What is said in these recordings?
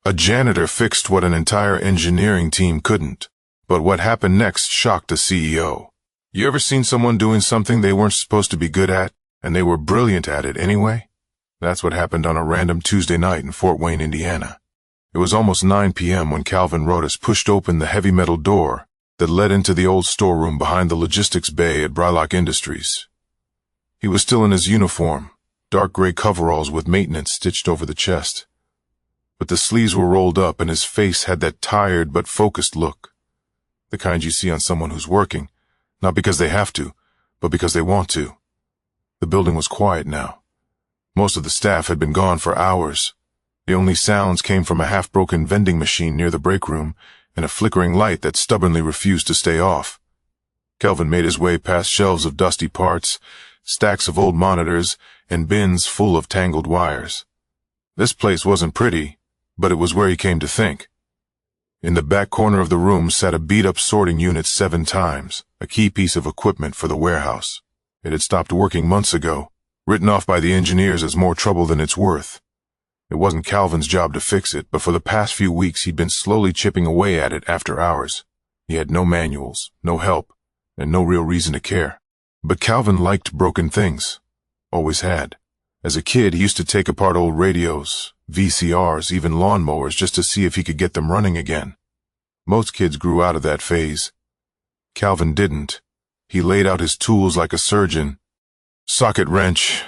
A janitor fixed what an entire engineering team couldn't. But what happened next shocked the CEO. You ever seen someone doing something they weren't supposed to be good at, and they were brilliant at it anyway? That's what happened on a random Tuesday night in Fort Wayne, Indiana. It was almost 9 p.m. when Calvin Rodas pushed open the heavy metal door that led into the old storeroom behind the logistics bay at Brylock Industries. He was still in his uniform, dark gray coveralls with maintenance stitched over the chest. But the sleeves were rolled up and his face had that tired but focused look. The kind you see on someone who's working, not because they have to, but because they want to. The building was quiet now. Most of the staff had been gone for hours. The only sounds came from a half-broken vending machine near the break room and a flickering light that stubbornly refused to stay off. Kelvin made his way past shelves of dusty parts, stacks of old monitors, and bins full of tangled wires. This place wasn't pretty, but it was where he came to think. In the back corner of the room sat a beat-up sorting unit 7 times, a key piece of equipment for the warehouse. It had stopped working months ago, written off by the engineers as more trouble than it's worth. It wasn't Calvin's job to fix it, but for the past few weeks he'd been slowly chipping away at it after hours. He had no manuals, no help, and no real reason to care. But Calvin liked broken things. Always had. As a kid, he used to take apart old radios, VCRs, even lawnmowers just to see if he could get them running again. Most kids grew out of that phase. Calvin didn't. He laid out his tools like a surgeon. Socket wrench,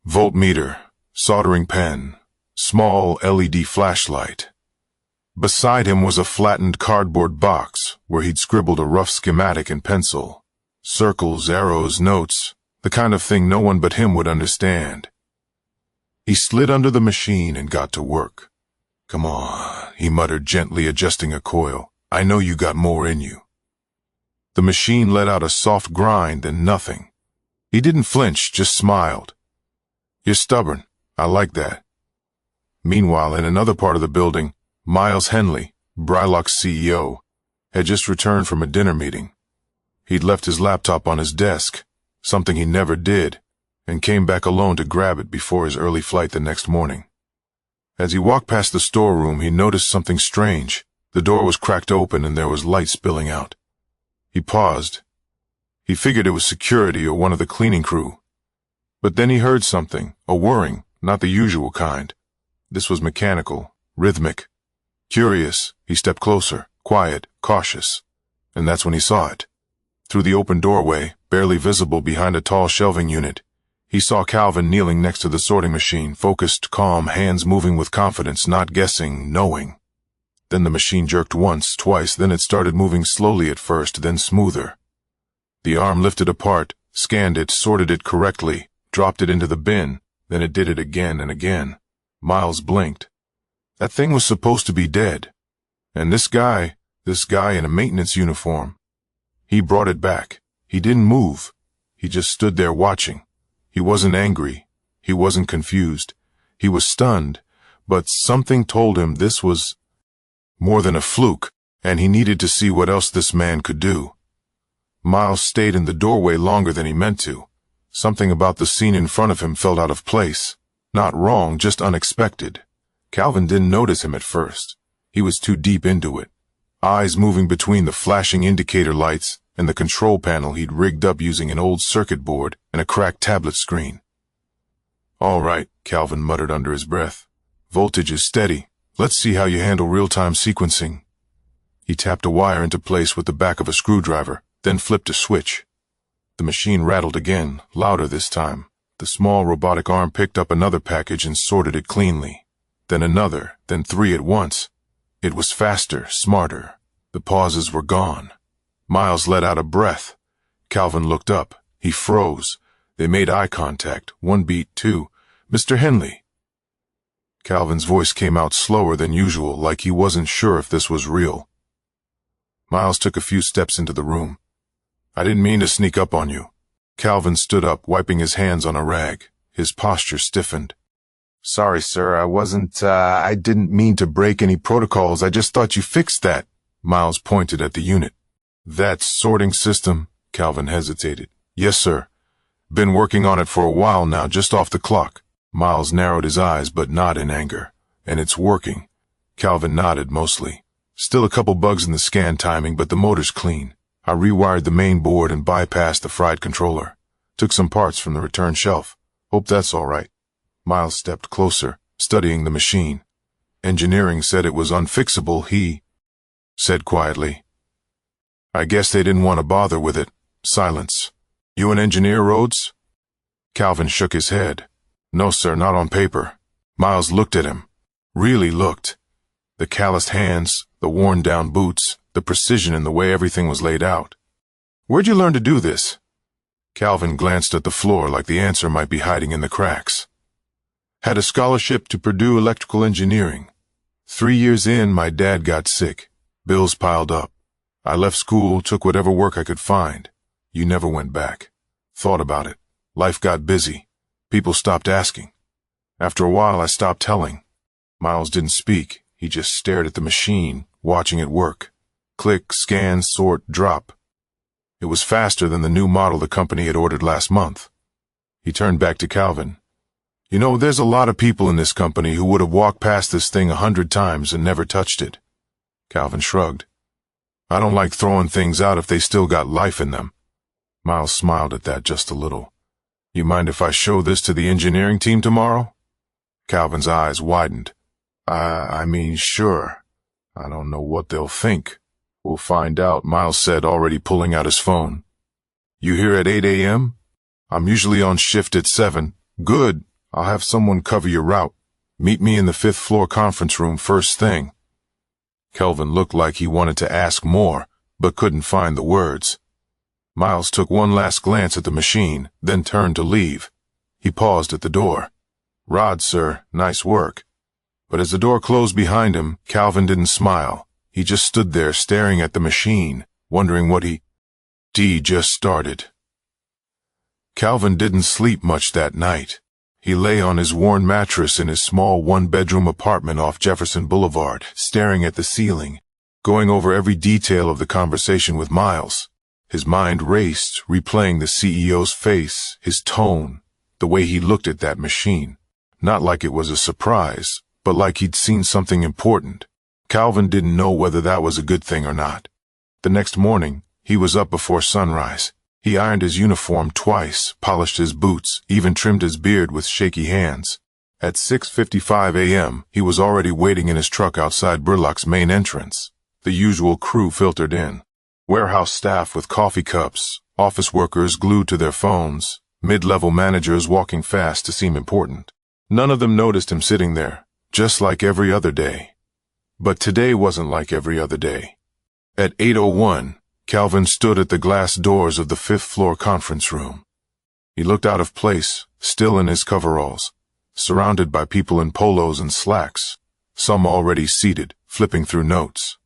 voltmeter, soldering pen, small LED flashlight. Beside him was a flattened cardboard box where he'd scribbled a rough schematic in pencil. Circles, arrows, notes, the kind of thing no one but him would understand. He slid under the machine and got to work. "Come on," he muttered, gently adjusting a coil. "I know you got more in you." The machine let out a soft grind and nothing. He didn't flinch, just smiled. "You're stubborn. I like that." Meanwhile, in another part of the building, Miles Henley, Brylock's CEO, had just returned from a dinner meeting. He'd left his laptop on his desk, something he never did, and came back alone to grab it before his early flight the next morning. As he walked past the storeroom, he noticed something strange. The door was cracked open and there was light spilling out. He paused. He figured it was security or one of the cleaning crew. But then he heard something, a whirring, not the usual kind. This was mechanical, rhythmic. Curious, he stepped closer, quiet, cautious. And that's when he saw it. Through the open doorway, barely visible behind a tall shelving unit, he saw Calvin kneeling next to the sorting machine, focused, calm, hands moving with confidence, not guessing, knowing. Then the machine jerked once, twice, then it started moving slowly at first, then smoother. The arm lifted apart, scanned it, sorted it correctly, dropped it into the bin, then it did it again and again. Miles blinked. That thing was supposed to be dead. And this guy in a maintenance uniform, he brought it back. He didn't move. He just stood there watching. He wasn't angry. He wasn't confused. He was stunned, but something told him this was more than a fluke, and he needed to see what else this man could do. Miles stayed in the doorway longer than he meant to. Something about the scene in front of him felt out of place. Not wrong, just unexpected. Calvin didn't notice him at first. He was too deep into it. Eyes moving between the flashing indicator lights and the control panel he'd rigged up using an old circuit board and a cracked tablet screen. "All right," Calvin muttered under his breath. "Voltage is steady. Let's see how you handle real-time sequencing." He tapped a wire into place with the back of a screwdriver, then flipped a switch. The machine rattled again, louder this time. The small robotic arm picked up another package and sorted it cleanly. Then another, then 3 at once. It was faster, smarter. The pauses were gone. Miles let out a breath. Calvin looked up. He froze. They made eye contact. 1 beat, 2. "Mr. Henley." Calvin's voice came out slower than usual, like he wasn't sure if this was real. Miles took a few steps into the room. "I didn't mean to sneak up on you." Calvin stood up, wiping his hands on a rag. His posture stiffened. "Sorry, sir, I didn't mean to break any protocols. I just thought you fixed that." Miles pointed at the unit. "That sorting system?" Calvin hesitated. "Yes, sir. Been working on it for a while now, just off the clock." Miles narrowed his eyes, but not in anger. "And it's working. Calvin nodded mostly. Still a couple bugs in the scan timing, but the motor's clean. I rewired the main board and bypassed the fried controller. Took some parts from the return shelf. Hope that's all right. Miles stepped closer, studying the machine. Engineering said it was unfixable, he said quietly. I guess they didn't want to bother with it. Silence. You an engineer, Rhodes? Calvin shook his head. No, sir, not on paper. Miles looked at him. Really looked. The calloused hands, the worn-down boots, the precision in the way everything was laid out. Where'd you learn to do this? Calvin glanced at the floor like the answer might be hiding in the cracks. Had a scholarship to Purdue Electrical Engineering. 3 years in, my dad got sick. Bills piled up. I left school, took whatever work I could find. You never went back. Thought about it. Life got busy. People stopped asking. After a while, I stopped telling. Miles didn't speak. He just stared at the machine, watching it work. Click, scan, sort, drop. It was faster than the new model the company had ordered last month. He turned back to Calvin. You know, there's a lot of people in this company who would have walked past this thing 100 times and never touched it. Calvin shrugged. I don't like throwing things out if they still got life in them. Miles smiled at that just a little. You mind if I show this to the engineering team tomorrow? Calvin's eyes widened. I mean, sure. I don't know what they'll think. We'll find out, Miles said, already pulling out his phone. You here at 8 a.m.? I'm usually on shift at 7. Good. I'll have someone cover your route. Meet me in the 5th floor conference room first thing. Kelvin looked like he wanted to ask more, but couldn't find the words. Miles took one last glance at the machine, then turned to leave. He paused at the door. Rod, sir, nice work. But as the door closed behind him, Calvin didn't smile. He just stood there staring at the machine, wondering what he just started. Calvin didn't sleep much that night. He lay on his worn mattress in his small one-bedroom apartment off Jefferson Boulevard, staring at the ceiling, going over every detail of the conversation with Miles. His mind raced, replaying the CEO's face, his tone, the way he looked at that machine. Not like it was a surprise, but like he'd seen something important. Calvin didn't know whether that was a good thing or not. The next morning, he was up before sunrise. He ironed his uniform twice, polished his boots, even trimmed his beard with shaky hands. At 6:55 a.m., he was already waiting in his truck outside Burlock's main entrance. The usual crew filtered in. Warehouse staff with coffee cups, office workers glued to their phones, mid-level managers walking fast to seem important. None of them noticed him sitting there, just like every other day. But today wasn't like every other day. At 8:01, Calvin stood at the glass doors of the 5th floor conference room. He looked out of place, still in his coveralls, surrounded by people in polos and slacks, some already seated, flipping through notes.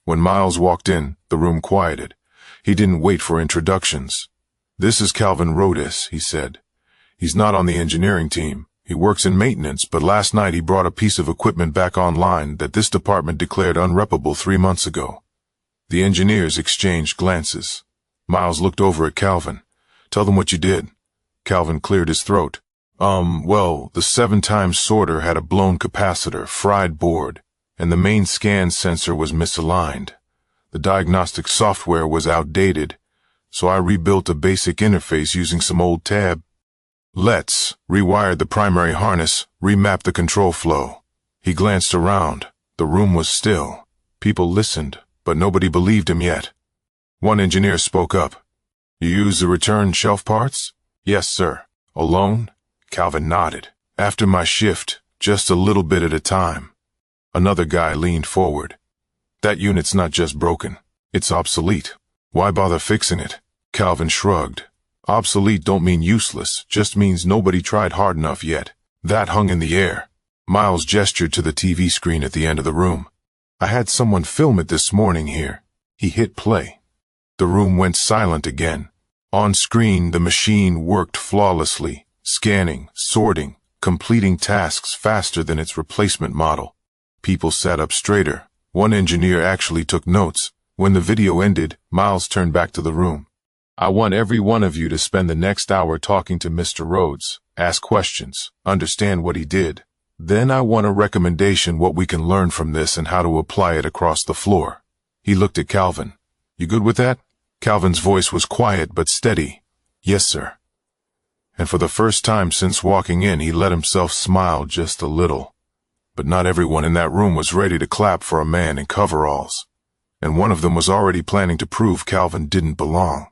When Miles walked in, the room quieted. He didn't wait for introductions. This is Calvin Rhodes, he said. He's not on the engineering team. He works in maintenance, but last night he brought a piece of equipment back online that this department declared unreparable 3 months ago. The engineers exchanged glances. Miles looked over at Calvin. Tell them what you did. Calvin cleared his throat. Well, the 7-times sorter had a blown capacitor, fried board, and the main scan sensor was misaligned. The diagnostic software was outdated, so I rebuilt a basic interface using some old tab. Let's rewire the primary harness, remap the control flow. He glanced around. The room was still. People listened, but nobody believed him yet. One engineer spoke up. You use the return shelf parts? Yes, sir. Alone? Calvin nodded. After my shift, just a little bit at a time. Another guy leaned forward. That unit's not just broken. It's obsolete. Why bother fixing it? Calvin shrugged. Obsolete don't mean useless, just means nobody tried hard enough yet. That hung in the air. Miles gestured to the TV screen at the end of the room. I had someone film it this morning here. He hit play. The room went silent again. On screen, the machine worked flawlessly, scanning, sorting, completing tasks faster than its replacement model. People sat up straighter. One engineer actually took notes. When the video ended, Miles turned back to the room. I want every one of you to spend the next hour talking to Mr. Rhodes, ask questions, understand what he did. Then I want a recommendation what we can learn from this and how to apply it across the floor. He looked at Calvin. You good with that? Calvin's voice was quiet but steady. Yes, sir. And for the first time since walking in, he let himself smile just a little. But not everyone in that room was ready to clap for a man in coveralls. And one of them was already planning to prove Calvin didn't belong.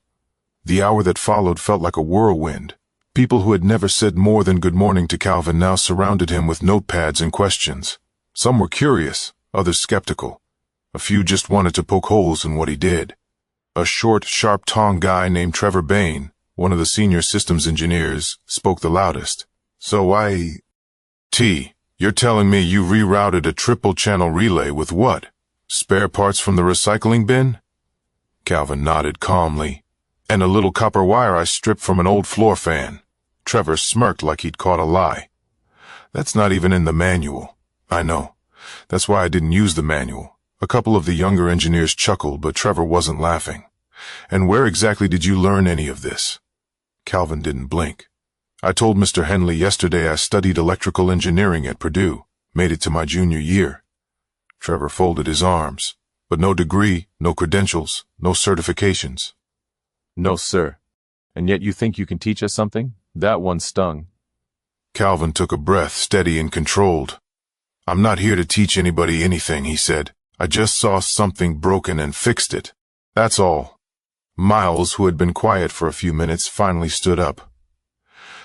The hour that followed felt like a whirlwind. People who had never said more than good morning to Calvin now surrounded him with notepads and questions. Some were curious, others skeptical. A few just wanted to poke holes in what he did. A short, sharp-tongued guy named Trevor Bain, one of the senior systems engineers, spoke the loudest. So you're telling me you rerouted a triple-channel relay with what? Spare parts from the recycling bin? Calvin nodded calmly. And a little copper wire I stripped from an old floor fan. Trevor smirked like he'd caught a lie. That's not even in the manual. I know. That's why I didn't use the manual. A couple of the younger engineers chuckled, but Trevor wasn't laughing. And where exactly did you learn any of this? Calvin didn't blink. I told Mr. Henley yesterday I studied electrical engineering at Purdue, made it to my junior year. Trevor folded his arms. But no degree, no credentials, no certifications. No, sir. And yet you think you can teach us something? That one stung. Calvin took a breath, steady and controlled. I'm not here to teach anybody anything, he said. I just saw something broken and fixed it. That's all. Miles, who had been quiet for a few minutes, finally stood up.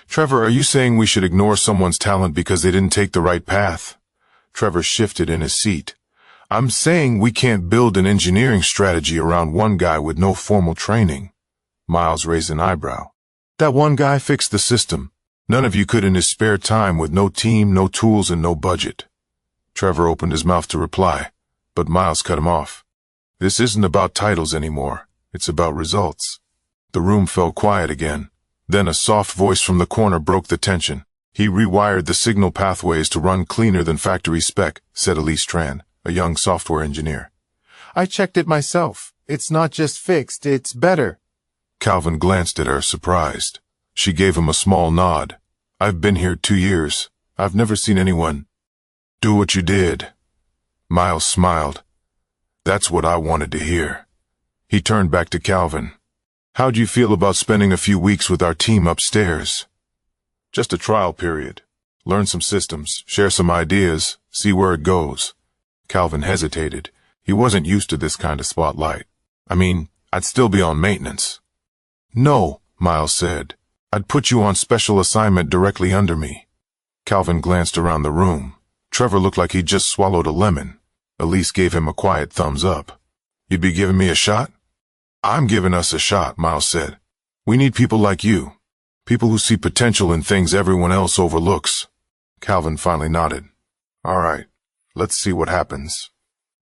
Trevor, are you saying we should ignore someone's talent because they didn't take the right path? Trevor shifted in his seat. I'm saying we can't build an engineering strategy around one guy with no formal training. Miles raised an eyebrow. That one guy fixed the system. None of you could in his spare time with no team, no tools, and no budget. Trevor opened his mouth to reply, but Miles cut him off. This isn't about titles anymore. It's about results. The room fell quiet again. Then a soft voice from the corner broke the tension. He rewired the signal pathways to run cleaner than factory spec, said Elise Tran, a young software engineer. I checked it myself. It's not just fixed, it's better. Calvin glanced at her, surprised. She gave him a small nod. I've been here 2 years. I've never seen anyone do what you did. Miles smiled. That's what I wanted to hear. He turned back to Calvin. How'd you feel about spending a few weeks with our team upstairs? Just a trial period. Learn some systems, share some ideas, see where it goes. Calvin hesitated. He wasn't used to this kind of spotlight. I mean, I'd still be on maintenance. No, Miles said. I'd put you on special assignment directly under me. Calvin glanced around the room. Trevor looked like he'd just swallowed a lemon. Elise gave him a quiet thumbs up. You'd be giving me a shot? I'm giving us a shot, Miles said. We need people like you. People who see potential in things everyone else overlooks. Calvin finally nodded. All right, let's see what happens.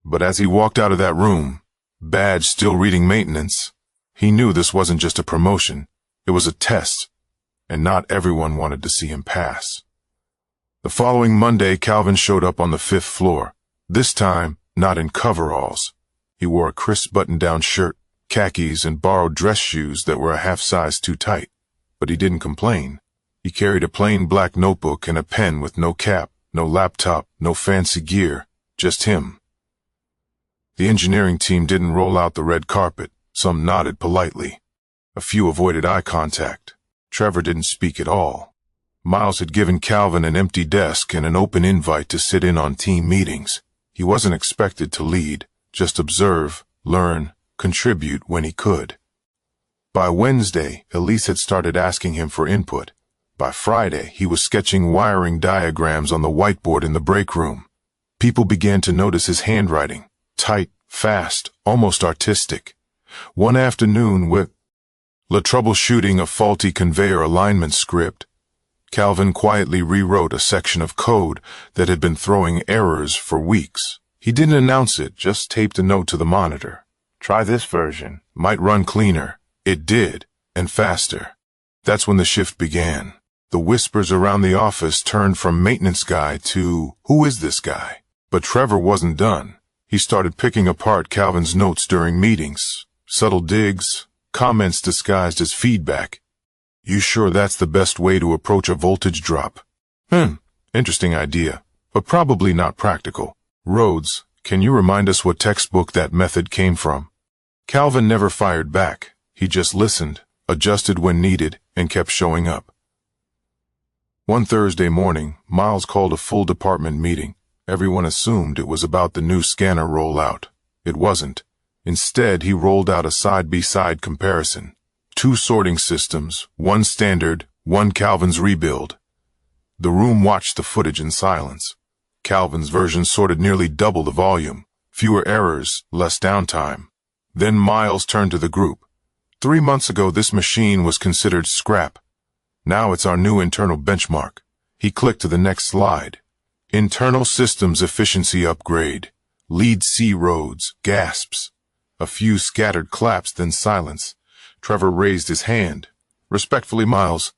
But as he walked out of that room, badge still reading maintenance, he knew this wasn't just a promotion. It was a test, and not everyone wanted to see him pass. The following Monday, Calvin showed up on the 5th floor. This time, not in coveralls. He wore a crisp button-down shirt, khakis, and borrowed dress shoes that were a half size too tight. But he didn't complain. He carried a plain black notebook and a pen with no cap, no laptop, no fancy gear, just him. The engineering team didn't roll out the red carpet. Some nodded politely. A few avoided eye contact. Trevor didn't speak at all. Miles had given Calvin an empty desk and an open invite to sit in on team meetings. He wasn't expected to lead, just observe, learn, contribute when he could. By Wednesday, Elise had started asking him for input. By Friday, he was sketching wiring diagrams on the whiteboard in the break room. People began to notice his handwriting, tight, fast, almost artistic. One afternoon, with troubleshooting a faulty conveyor alignment script, Calvin quietly rewrote a section of code that had been throwing errors for weeks. He didn't announce it, just taped a note to the monitor. Try this version. Might run cleaner. It did, and faster. That's when the shift began. The whispers around the office turned from maintenance guy to, who is this guy? But Trevor wasn't done. He started picking apart Calvin's notes during meetings. Subtle digs, comments disguised as feedback. You sure that's the best way to approach a voltage drop? Interesting idea. but probably not practical. Rhodes, can you remind us what textbook that method came from? Calvin never fired back. He just listened, adjusted when needed, and kept showing up. One Thursday morning, Miles called a full department meeting. Everyone assumed it was about the new scanner rollout. It wasn't. Instead, he rolled out a side-by-side comparison. 2 sorting systems, one standard, one Calvin's rebuild. The room watched the footage in silence. Calvin's version sorted nearly double the volume, fewer errors, less downtime. Then Miles turned to the group. 3 months ago, this machine was considered scrap. Now it's our new internal benchmark. He clicked to the next slide. Internal systems efficiency upgrade. Lead C Rhodes, gasps. A few scattered claps, then silence. Trevor raised his hand. Respectfully, Miles,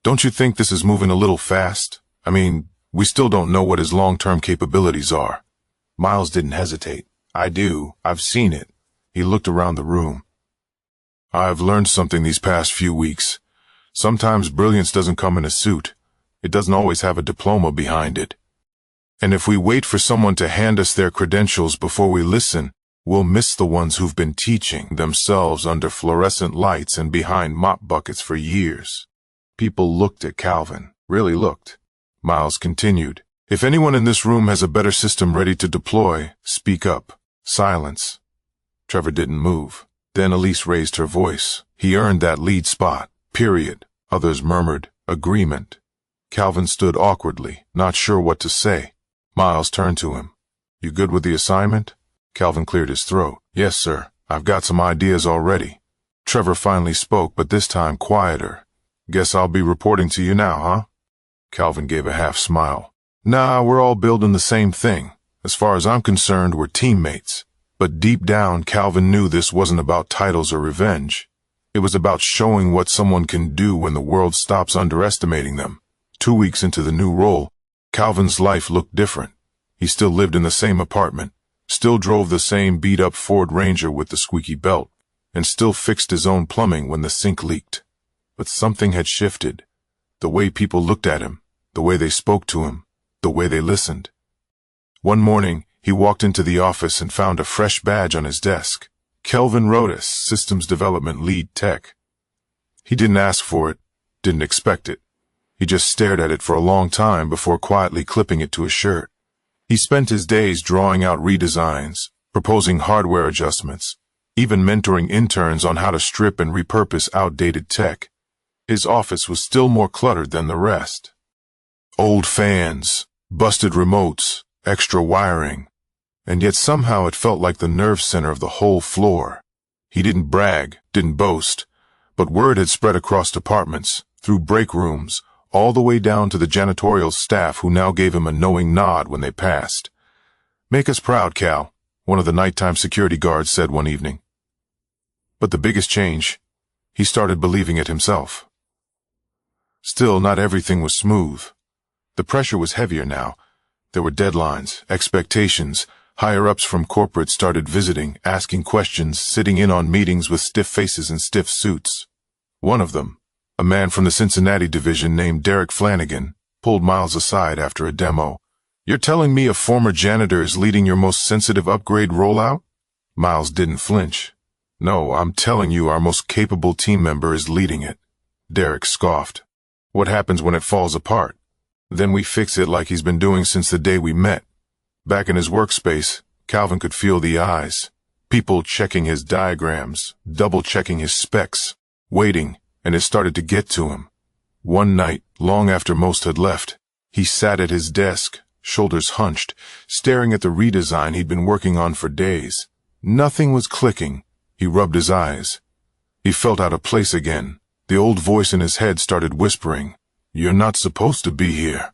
don't you think this is moving a little fast? I mean, we still don't know what his long-term capabilities are. Miles didn't hesitate. I do. I've seen it. He looked around the room. I've learned something these past few weeks. Sometimes brilliance doesn't come in a suit. It doesn't always have a diploma behind it. And if we wait for someone to hand us their credentials before we listen, we'll miss the ones who've been teaching themselves under fluorescent lights and behind mop buckets for years. People looked at Calvin, really looked. Miles continued, if anyone in this room has a better system ready to deploy, speak up. Silence. Trevor didn't move. Then Elise raised her voice. He earned that lead spot, period. Others murmured, agreement. Calvin stood awkwardly, not sure what to say. Miles turned to him. You good with the assignment? Calvin cleared his throat. Yes, sir. I've got some ideas already. Trevor finally spoke, but this time quieter. Guess I'll be reporting to you now, huh? Calvin gave a half smile. Nah, we're all building the same thing. As far as I'm concerned, we're teammates. But deep down, Calvin knew this wasn't about titles or revenge. It was about showing what someone can do when the world stops underestimating them. 2 weeks into the new role, Calvin's life looked different. He still lived in the same apartment, still drove the same beat-up Ford Ranger with the squeaky belt, and still fixed his own plumbing when the sink leaked. But something had shifted. The way people looked at him, the way they spoke to him, the way they listened. One morning, he walked into the office and found a fresh badge on his desk. Kelvin Rhodes, Systems Development Lead Tech. He didn't ask for it, didn't expect it. He just stared at it for a long time before quietly clipping it to his shirt. He spent his days drawing out redesigns, proposing hardware adjustments, even mentoring interns on how to strip and repurpose outdated tech. His office was still more cluttered than the rest. Old fans, busted remotes, extra wiring. And yet somehow it felt like the nerve center of the whole floor. He didn't brag, didn't boast, but word had spread across departments, through break rooms, all the way down to the janitorial staff who now gave him a knowing nod when they passed. Make us proud, Cal, one of the nighttime security guards said one evening. But the biggest change, he started believing it himself. Still, not everything was smooth. The pressure was heavier now. There were deadlines, expectations. Higher-ups from corporate started visiting, asking questions, sitting in on meetings with stiff faces and stiff suits. One of them, a man from the Cincinnati division named Derek Flanagan, pulled Miles aside after a demo. You're telling me a former janitor is leading your most sensitive upgrade rollout? Miles didn't flinch. No, I'm telling you our most capable team member is leading it. Derek scoffed. What happens when it falls apart? Then we fix it like he's been doing since the day we met. Back in his workspace, Calvin could feel the eyes. People checking his diagrams, double-checking his specs, waiting, and it started to get to him. One night, long after most had left, he sat at his desk, shoulders hunched, staring at the redesign he'd been working on for days. Nothing was clicking. He rubbed his eyes. He felt out of place again. The old voice in his head started whispering, "You're not supposed to be here."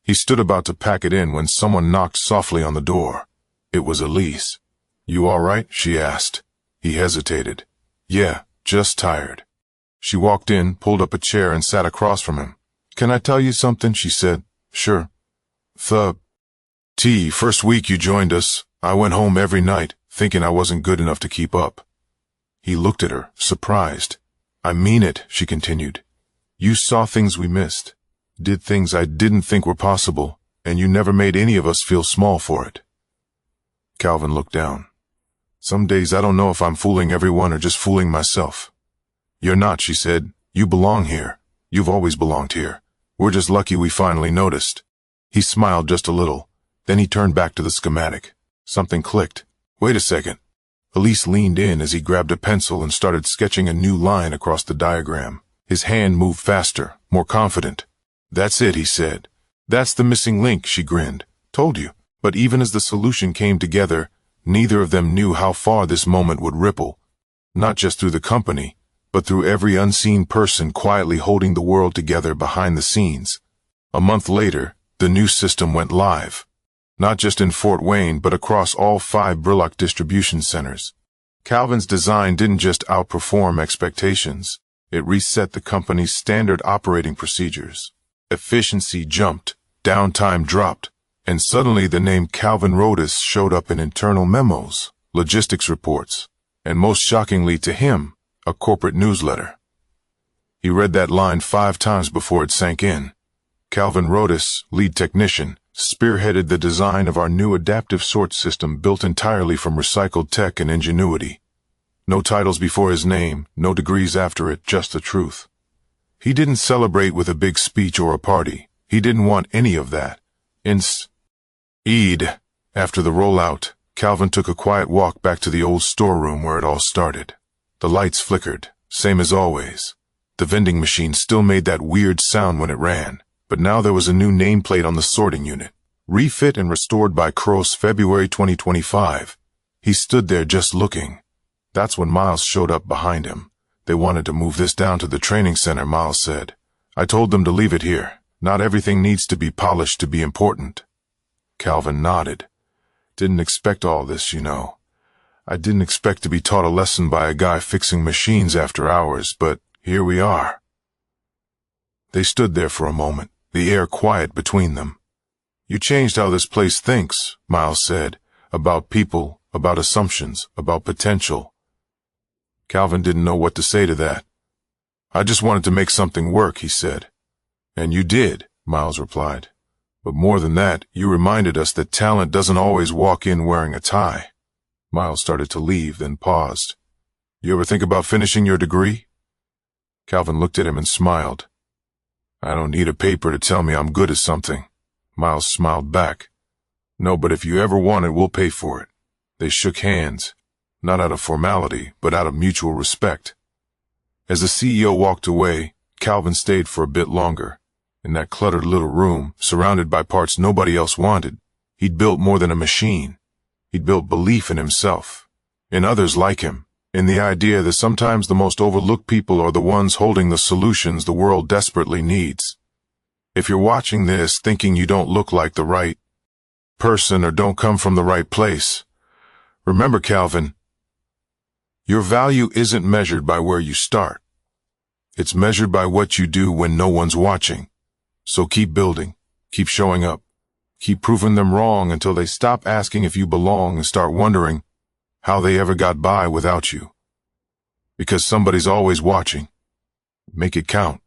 He stood about to pack it in when someone knocked softly on the door. It was Elise. "You all right?" she asked. He hesitated. "Yeah, just tired." She walked in, pulled up a chair, and sat across from him. "Can I tell you something?" she said. "Sure." First week you joined us, I went home every night, thinking I wasn't good enough to keep up." He looked at her, surprised. "I mean it," she continued. "You saw things we missed. Did things I didn't think were possible. and you never made any of us feel small for it. Calvin looked down. Some days I don't know if I'm fooling everyone or just fooling myself. You're not, she said. You belong here. You've always belonged here. We're just lucky we finally noticed. He smiled just a little. Then he turned back to the schematic. Something clicked. Wait a second. Elise leaned in as he grabbed a pencil and started sketching a new line across the diagram. His hand moved faster, more confident. That's it, he said. That's the missing link, she grinned. Told you. But even as the solution came together, neither of them knew how far this moment would ripple. Not just through the company, but through every unseen person quietly holding the world together behind the scenes. A month later, the new system went live. Not just in Fort Wayne, but across all 5 Brillock distribution centers. Calvin's design didn't just outperform expectations. It reset the company's standard operating procedures. Efficiency jumped, downtime dropped, and suddenly the name Calvin Rodas showed up in internal memos, logistics reports, and most shockingly to him, a corporate newsletter. He read that line 5 times before it sank in. Calvin Rodas, lead technician, spearheaded the design of our new adaptive sort system built entirely from recycled tech and ingenuity. No titles before his name, no degrees after it, just the truth. He didn't celebrate with a big speech or a party. He didn't want any of that. After the rollout, Calvin took a quiet walk back to the old storeroom where it all started. The lights flickered, same as always. The vending machine still made that weird sound when it ran. But now there was a new nameplate on the sorting unit. Refit and restored by Kroos, February 2025. He stood there just looking. That's when Miles showed up behind him. They wanted to move this down to the training center, Miles said. I told them to leave it here. Not everything needs to be polished to be important. Calvin nodded. Didn't expect all this, you know. I didn't expect to be taught a lesson by a guy fixing machines after hours, but here we are. They stood there for a moment, the air quiet between them. You changed how this place thinks, Miles said, about people, about assumptions, about potential. Calvin didn't know what to say to that. I just wanted to make something work, he said. And you did, Miles replied. But more than that, you reminded us that talent doesn't always walk in wearing a tie. Miles started to leave, then paused. You ever think about finishing your degree? Calvin looked at him and smiled. I don't need a paper to tell me I'm good at something. Miles smiled back. No, but if you ever want it, we'll pay for it. They shook hands, not out of formality, but out of mutual respect. As the CEO walked away, Calvin stayed for a bit longer. In that cluttered little room, surrounded by parts nobody else wanted, he'd built more than a machine. He'd built belief in himself, in others like him, in the idea that sometimes the most overlooked people are the ones holding the solutions the world desperately needs. If you're watching this thinking you don't look like the right person or don't come from the right place, remember, Calvin, your value isn't measured by where you start. It's measured by what you do when no one's watching. So keep building, keep showing up, keep proving them wrong until they stop asking if you belong and start wondering how they ever got by without you. Because somebody's always watching. Make it count.